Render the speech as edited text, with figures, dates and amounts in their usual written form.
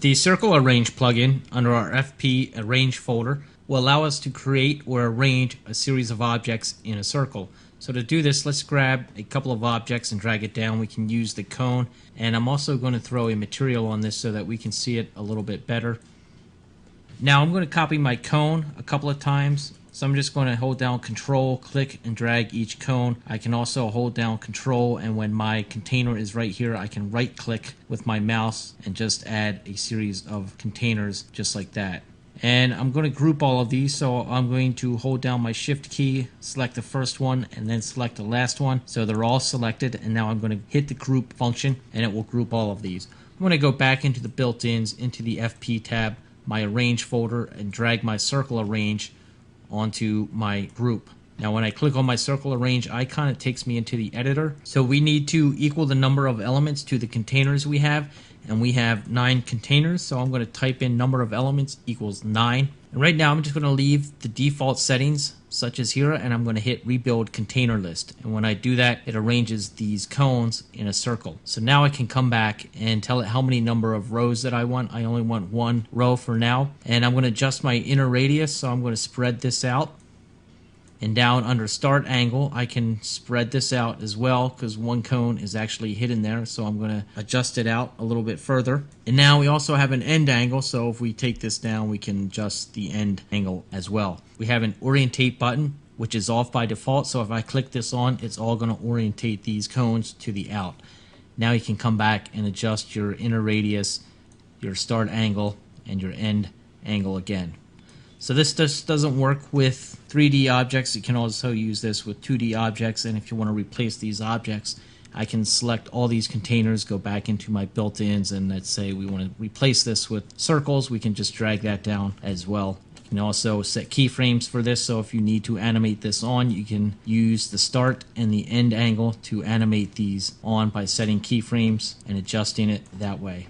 The Circle Arrange plugin under our FP Arrange folder will allow us to create or arrange a series of objects in a circle. So to do this, let's grab a couple of objects and drag it down. We can use the cone, and I'm also going to throw a material on this so that we can see it a little bit better. Now I'm going to copy my cone a couple of times. So I'm just going to hold down Control, click, and drag each cone. I can also hold down Control, and when my container is right here, I can right click with my mouse and just add a series of containers just like that. And I'm going to group all of these, so I'm going to hold down my Shift key, select the first one, and then select the last one. So they're all selected, and now I'm going to hit the group function, and it will group all of these. I'm going to go back into the built-ins, into the FP tab, my Arrange folder, and drag my Circle Arrange onto my group. Now when I click on my Circle Arrange icon, it takes me into the editor. So we need to equal the number of elements to the containers we have, and we have 9 containers, so I'm going to type in number of elements equals 9. And right now I'm just going to leave the default settings such as here, and I'm going to hit rebuild container list, and when I do that, it arranges these cones in a circle. So now I can come back and tell it how many number of rows that I want. I only want 1 row for now, and I'm going to adjust my inner radius, so I'm going to spread this out. And down under start angle, I can spread this out as well because 1 cone is actually hidden there, so I'm going to adjust it out a little bit further. And now we also have an end angle, so if we take this down, we can adjust the end angle as well. We have an orientate button, which is off by default, so if I click this on, it's all going to orientate these cones to the out. Now you can come back and adjust your inner radius, your start angle, and your end angle again. So this just doesn't work with 3D objects. You can also use this with 2D objects, and if you want to replace these objects, I can select all these containers, go back into my built-ins, and let's say we want to replace this with circles, we can just drag that down as well. You can also set keyframes for this, so if you need to animate this on, you can use the start and the end angle to animate these on by setting keyframes and adjusting it that way.